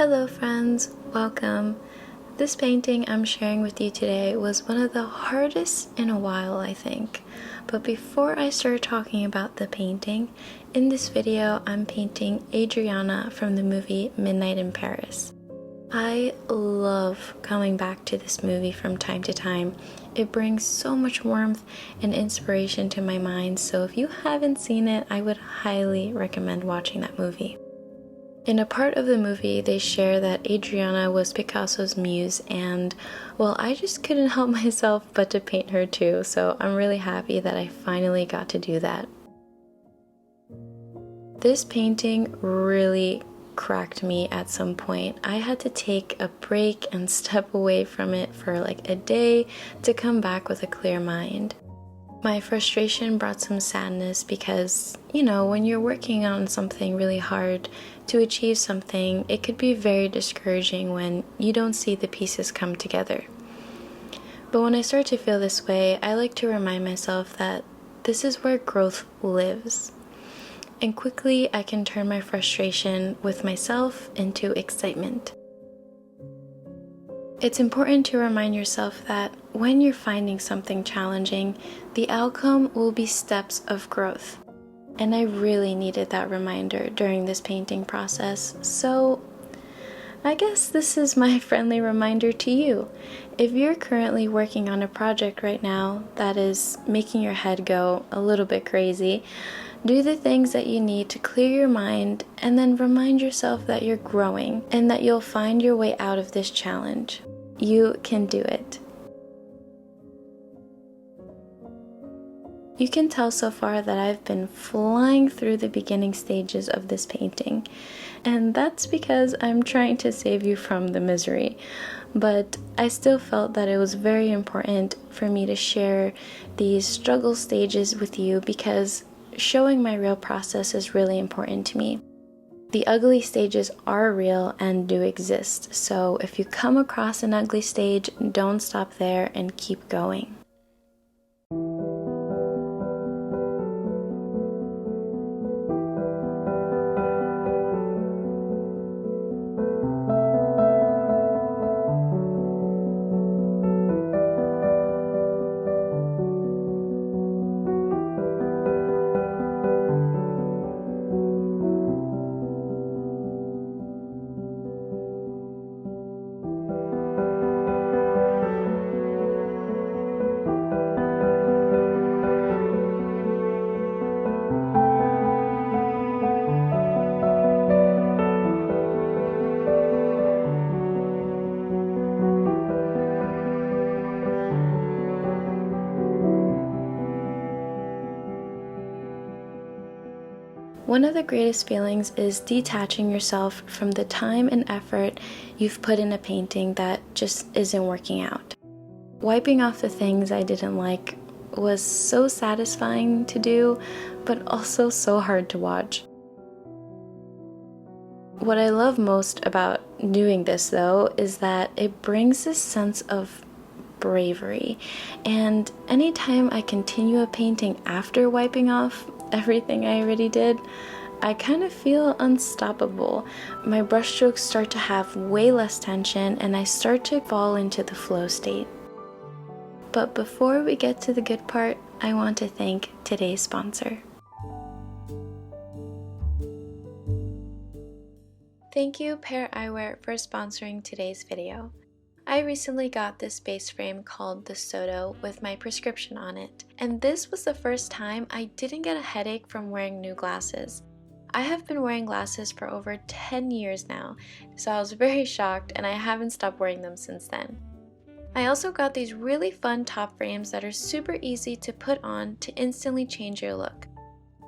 Hello friends, welcome. This painting I'm sharing with you today was one of the hardest in a while, I think. But before I start talking about the painting, in this video I'm painting Adriana from the movie Midnight in Paris. I love coming back to this movie from time to time. It brings so much warmth and inspiration to my mind, so if you haven't seen it, I would highly recommend watching that movie. In a part of the movie, they share that Adriana was Picasso's muse, and well, I just couldn't help myself but to paint her too, so I'm really happy that I finally got to do that. This painting really cracked me at some point. I had to take a break and step away from it for like a day to come back with a clear mind. My frustration brought some sadness because, when you're working on something really hard to achieve something, it could be very discouraging when you don't see the pieces come together. But when I start to feel this way, I like to remind myself that this is where growth lives. And quickly I can turn my frustration with myself into excitement. It's important to remind yourself that when you're finding something challenging, the outcome will be steps of growth. And I really needed that reminder during this painting process, so I guess this is my friendly reminder to you. If you're currently working on a project right now that is making your head go a little bit crazy, do the things that you need to clear your mind and then remind yourself that you're growing and that you'll find your way out of this challenge. You can do it. You can tell so far that I've been flying through the beginning stages of this painting, and that's because I'm trying to save you from the misery. But I still felt that it was very important for me to share these struggle stages with you because showing my real process is really important to me. The ugly stages are real and do exist, so if you come across an ugly stage, don't stop there and keep going. One of the greatest feelings is detaching yourself from the time and effort you've put in a painting that just isn't working out. Wiping off the things I didn't like was so satisfying to do, but also so hard to watch. What I love most about doing this, though, is that it brings this sense of bravery, and anytime I continue a painting after wiping off everything I already did, I kind of feel unstoppable. My brushstrokes start to have way less tension and I start to fall into the flow state. But before we get to the good part, I want to thank today's sponsor. Thank you, Pear Eyewear, for sponsoring today's video. I recently got this space frame called the Soto with my prescription on it, and this was the first time I didn't get a headache from wearing new glasses. I have been wearing glasses for over 10 years now, so I was very shocked and I haven't stopped wearing them since then. I also got these really fun top frames that are super easy to put on to instantly change your look.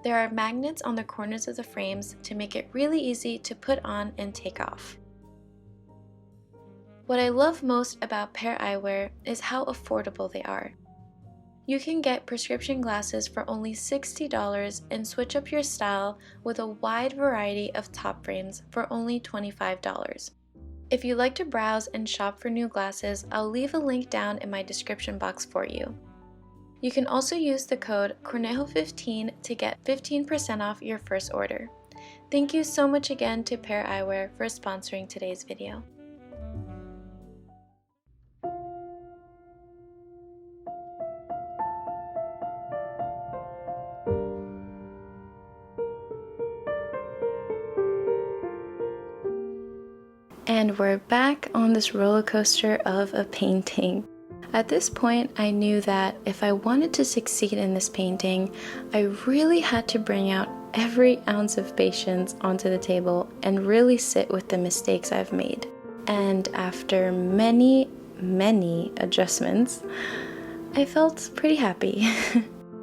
There are magnets on the corners of the frames to make it really easy to put on and take off. What I love most about Pear Eyewear is how affordable they are. You can get prescription glasses for only $60 and switch up your style with a wide variety of top frames for only $25. If you'd like to browse and shop for new glasses, I'll leave a link down in my description box for you. You can also use the code Cornejo15 to get 15% off your first order. Thank you so much again to Pear Eyewear for sponsoring today's video. And we're back on this roller coaster of a painting. At this point, I knew that if I wanted to succeed in this painting, I really had to bring out every ounce of patience onto the table and really sit with the mistakes I've made. And after many adjustments, I felt pretty happy.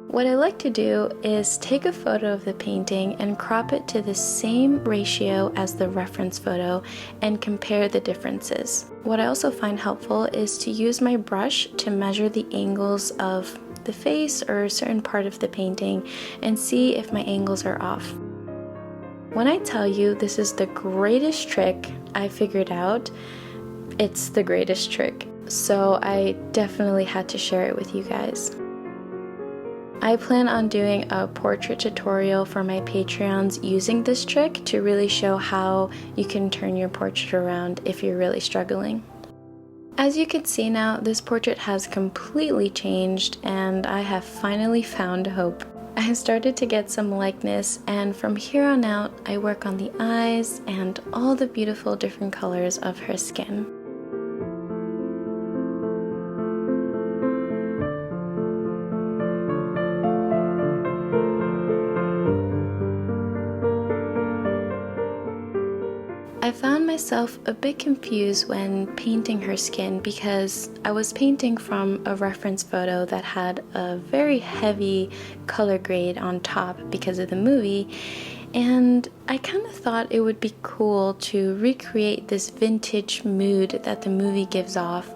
What I like to do is take a photo of the painting and crop it to the same ratio as the reference photo and compare the differences. What I also find helpful is to use my brush to measure the angles of the face or a certain part of the painting and see if my angles are off. When I tell you this is the greatest trick I figured out, it's the greatest trick. So I definitely had to share it with you guys. I plan on doing a portrait tutorial for my Patreons using this trick to really show how you can turn your portrait around if you're really struggling. As you can see now, this portrait has completely changed and I have finally found hope. I started to get some likeness, and from here on out I work on the eyes and all the beautiful different colors of her skin. I found myself a bit confused when painting her skin because I was painting from a reference photo that had a very heavy color grade on top because of the movie, and I kind of thought it would be cool to recreate this vintage mood that the movie gives off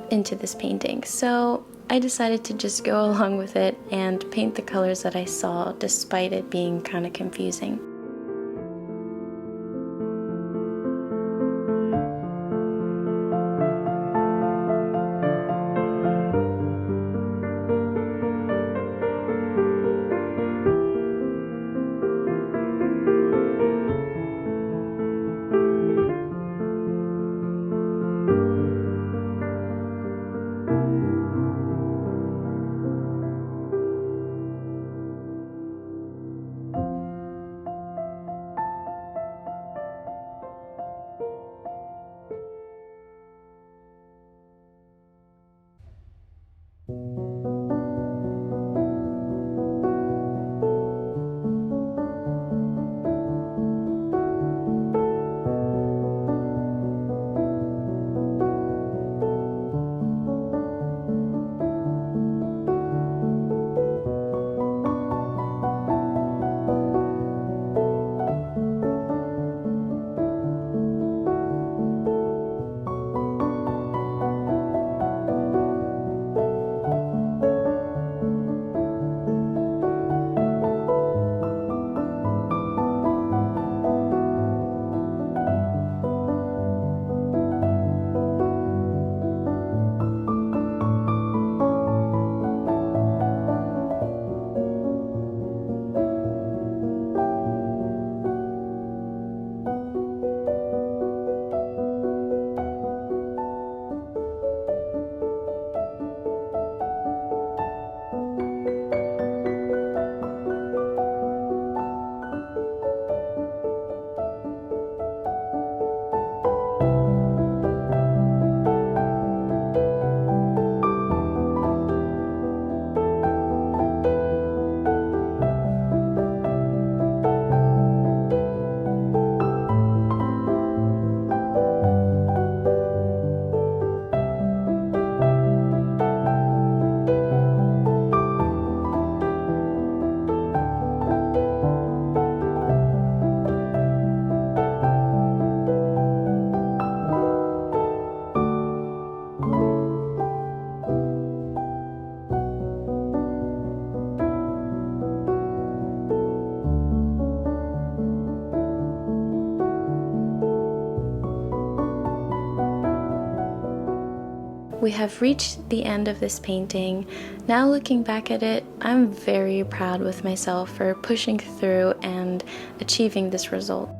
into this painting. So I decided to just go along with it and paint the colors that I saw despite it being kind of confusing. We have reached the end of this painting. Now looking back at it, I'm very proud with myself for pushing through and achieving this result.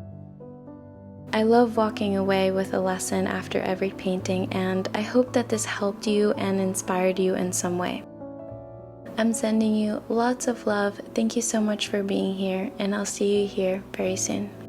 I love walking away with a lesson after every painting, and I hope that this helped you and inspired you in some way. I'm sending you lots of love. Thank you so much for being here, and I'll see you here very soon.